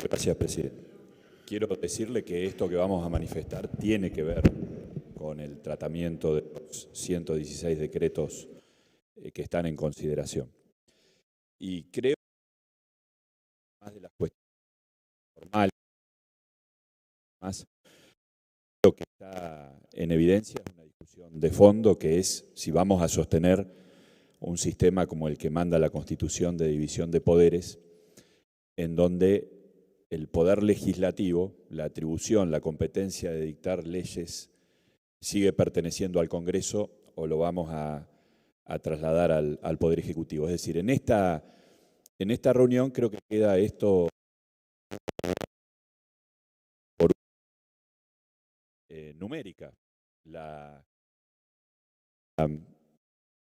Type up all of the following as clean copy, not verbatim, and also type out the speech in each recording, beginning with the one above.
Gracias, presidente. Quiero decirle que esto que vamos a manifestar tiene que ver con el tratamiento de los 116 decretos que están en consideración. Y creo que más de las cuestiones formales, más lo que está en evidencia es una discusión de fondo, que es si vamos a sostener un sistema como el que manda la Constitución de división de poderes, en donde el poder legislativo, la atribución, la competencia de dictar leyes, sigue perteneciendo al Congreso o lo vamos a trasladar al Poder Ejecutivo. Es decir, en esta reunión creo que queda esto por numérica.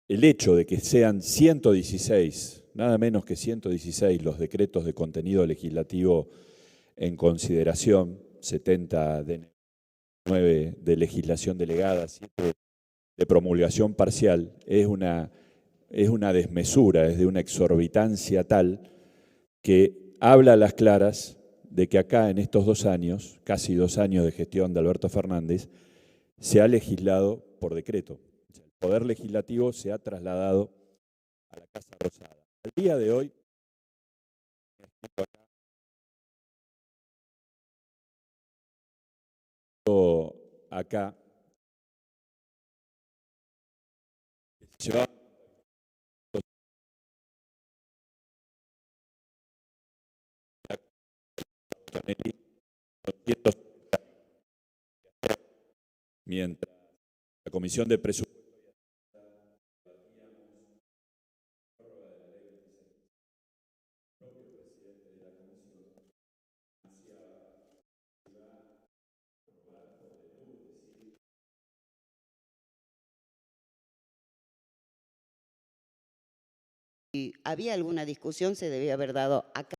El hecho de que sean 116, nada menos que 116 los decretos de contenido legislativo en consideración, 70 de 9 de legislación delegada, 7 de promulgación parcial, es una desmesura, es de una exorbitancia tal que habla a las claras de que acá en estos 2 años, casi 2 años de gestión de Alberto Fernández, se ha legislado por decreto. El Poder Legislativo se ha trasladado a la Casa Rosada. Al día de hoy, acá lleva mientras la Comisión de Presupuestos Si había alguna discusión, se debía haber dado acá.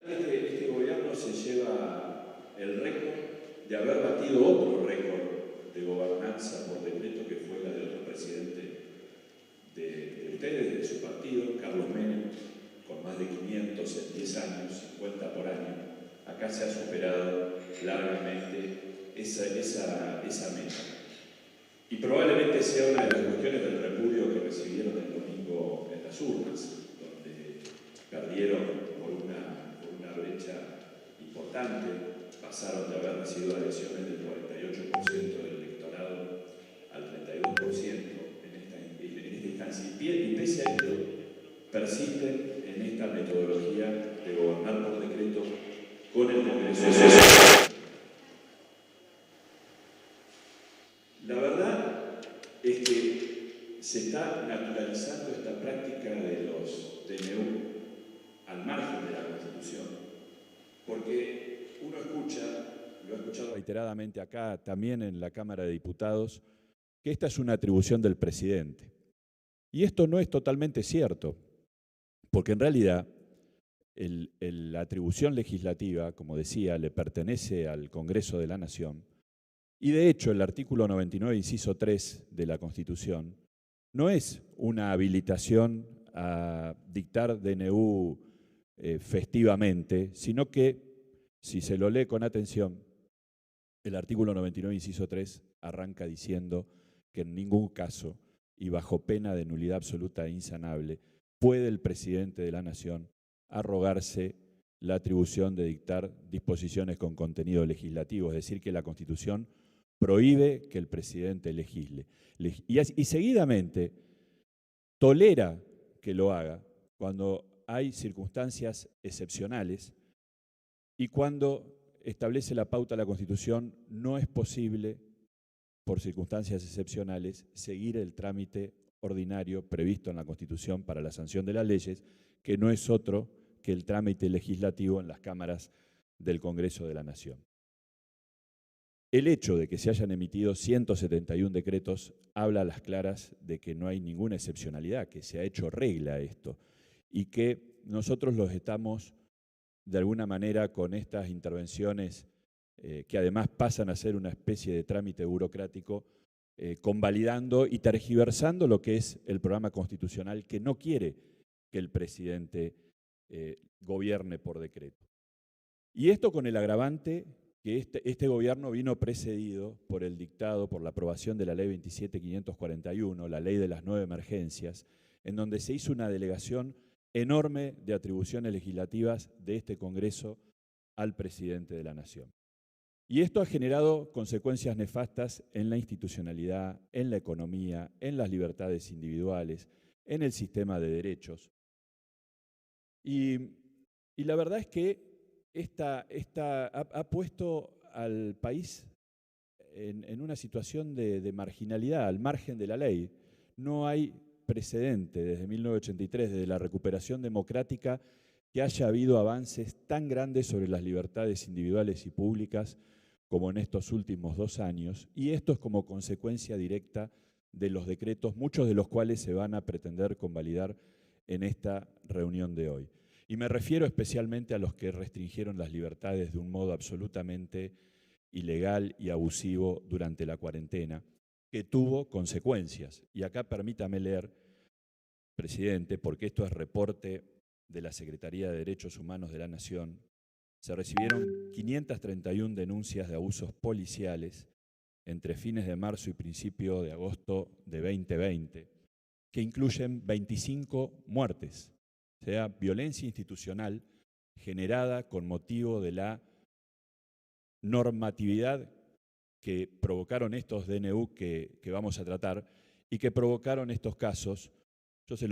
Este gobierno se lleva el récord de haber batido otro récord de gobernanza por decreto, que fue la de otro presidente de ustedes, de su partido, Carlos Menem, con más de 500 en 10 años, 50 por año. Acá se ha superado largamente esa meta. Y probablemente sea una de las cuestiones del repudio que recibieron el domingo en las urnas, donde perdieron por una brecha importante, pasaron de haber recibido adhesiones del 48% del electorado al 32% en esta instancia. Y pese a esto, persisten en esta metodología de gobernar por decreto con el Congreso. La verdad es que se está naturalizando esta práctica de los DNU al margen de la Constitución, porque uno lo he escuchado reiteradamente acá, también en la Cámara de Diputados, que esta es una atribución del presidente. Y esto no es totalmente cierto, porque en realidad la atribución legislativa, como decía, le pertenece al Congreso de la Nación, y de hecho el artículo 99, inciso 3 de la Constitución, no es una habilitación a dictar DNU festivamente, sino que, si se lo lee con atención, el artículo 99, inciso 3, arranca diciendo que en ningún caso, y bajo pena de nulidad absoluta e insanable, puede el presidente de la Nación arrogarse la atribución de dictar disposiciones con contenido legislativo, es decir, que la Constitución prohíbe que el presidente legisle. Y seguidamente tolera que lo haga cuando hay circunstancias excepcionales y cuando establece la pauta de la Constitución, no es posible por circunstancias excepcionales, seguir el trámite ordinario previsto en la Constitución para la sanción de las leyes, que no es otro que el trámite legislativo en las cámaras del Congreso de la Nación. El hecho de que se hayan emitido 171 decretos habla a las claras de que no hay ninguna excepcionalidad, que se ha hecho regla esto y que nosotros los estamos, de alguna manera, con estas intervenciones que además pasan a ser una especie de trámite burocrático, convalidando y tergiversando lo que es el programa constitucional que no quiere que el presidente gobierne por decreto. Y esto con el agravante que este gobierno vino precedido por el dictado, por la aprobación de la Ley 27.541, la Ley de las 9 emergencias, en donde se hizo una delegación enorme de atribuciones legislativas de este Congreso al presidente de la Nación. Y esto ha generado consecuencias nefastas en la institucionalidad, en la economía, en las libertades individuales, en el sistema de derechos. Y la verdad es que ha puesto al país en una situación de marginalidad, al margen de la ley. No hay precedente desde 1983, desde la recuperación democrática, que haya habido avances tan grandes sobre las libertades individuales y públicas como en estos últimos 2 años, y esto es como consecuencia directa de los decretos, muchos de los cuales se van a pretender convalidar en esta reunión de hoy. Y me refiero especialmente a los que restringieron las libertades de un modo absolutamente ilegal y abusivo durante la cuarentena, que tuvo consecuencias. Y acá permítame leer, presidente, porque esto es reporte de la Secretaría de Derechos Humanos de la Nación. Se recibieron 531 denuncias de abusos policiales entre fines de marzo y principio de agosto de 2020, que incluyen 25 muertes. O sea, violencia institucional generada con motivo de la normatividad que provocaron estos DNU que vamos a tratar y que provocaron estos casos. Yo se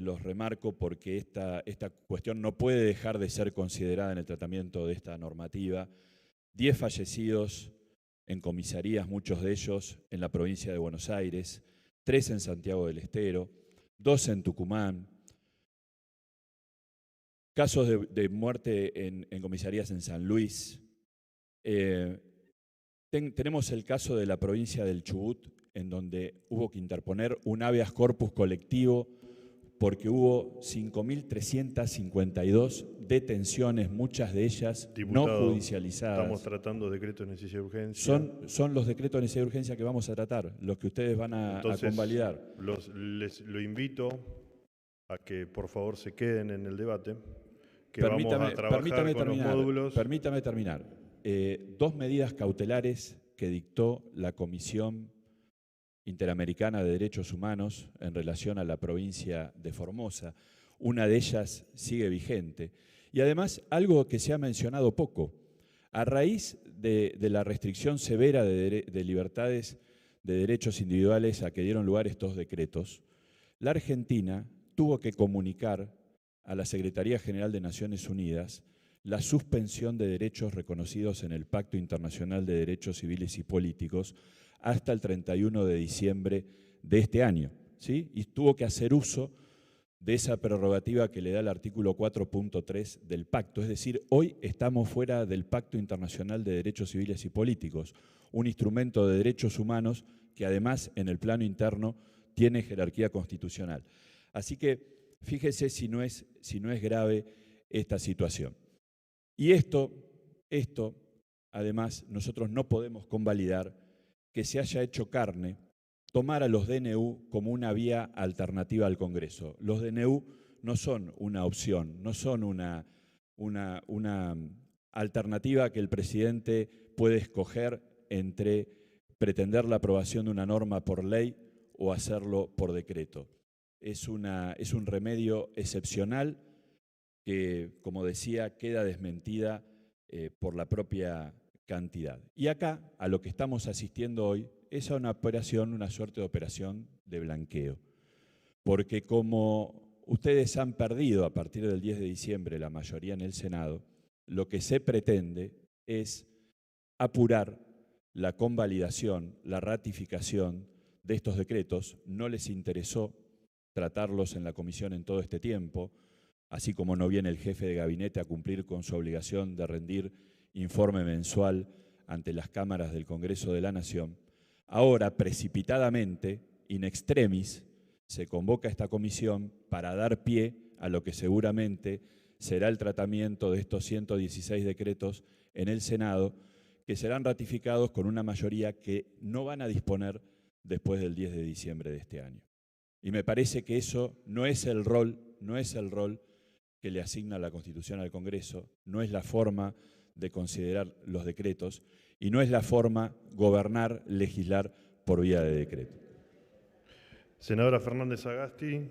los remarco porque esta cuestión no puede dejar de ser considerada en el tratamiento de esta normativa. 10 fallecidos en comisarías, muchos de ellos en la provincia de Buenos Aires, 3 en Santiago del Estero, 2 en Tucumán, casos de muerte en comisarías en San Luis. Tenemos el caso de la provincia del Chubut, en donde hubo que interponer un habeas corpus colectivo porque hubo 5.352 detenciones, muchas de ellas Diputado, no judicializadas. Estamos tratando decretos de necesidad de urgencia. Son los decretos de necesidad de urgencia que vamos a tratar, los que ustedes van a convalidar. Lo invito a que por favor se queden en el debate, que Permítame vamos a trabajar con los módulos. Permítame terminar. 2 medidas cautelares que dictó la Comisión Interamericana de Derechos Humanos en relación a la provincia de Formosa. Una de ellas sigue vigente. Y además, algo que se ha mencionado poco, a raíz de la restricción severa de libertades de derechos individuales a que dieron lugar estos decretos, la Argentina tuvo que comunicar a la Secretaría General de Naciones Unidas la suspensión de derechos reconocidos en el Pacto Internacional de Derechos Civiles y Políticos hasta el 31 de diciembre de este año, ¿sí? Y tuvo que hacer uso de esa prerrogativa que le da el artículo 4.3 del pacto. Es decir, hoy estamos fuera del Pacto Internacional de Derechos Civiles y Políticos, un instrumento de derechos humanos que además en el plano interno tiene jerarquía constitucional. Así que fíjese si no es grave esta situación. Y esto, además, nosotros no podemos convalidar que se haya hecho carne tomar a los DNU como una vía alternativa al Congreso. Los DNU no son una opción, no son una alternativa que el presidente puede escoger entre pretender la aprobación de una norma por ley o hacerlo por decreto. Es un remedio excepcional que, como decía, queda desmentida por la propia cantidad. Y acá, a lo que estamos asistiendo hoy, es a una suerte de operación de blanqueo. Porque como ustedes han perdido a partir del 10 de diciembre la mayoría en el Senado, lo que se pretende es apurar la convalidación, la ratificación de estos decretos. No les interesó tratarlos en la comisión en todo este tiempo, así como no viene el jefe de gabinete a cumplir con su obligación de rendir informe mensual ante las cámaras del Congreso de la Nación. Ahora, precipitadamente, in extremis, se convoca a esta comisión para dar pie a lo que seguramente será el tratamiento de estos 116 decretos en el Senado, que serán ratificados con una mayoría que no van a disponer después del 10 de diciembre de este año. Y me parece que eso no es el rol que le asigna la Constitución al Congreso, no es la forma de considerar los decretos y no es la forma gobernar, legislar por vía de decreto. Senadora Fernández Agasti.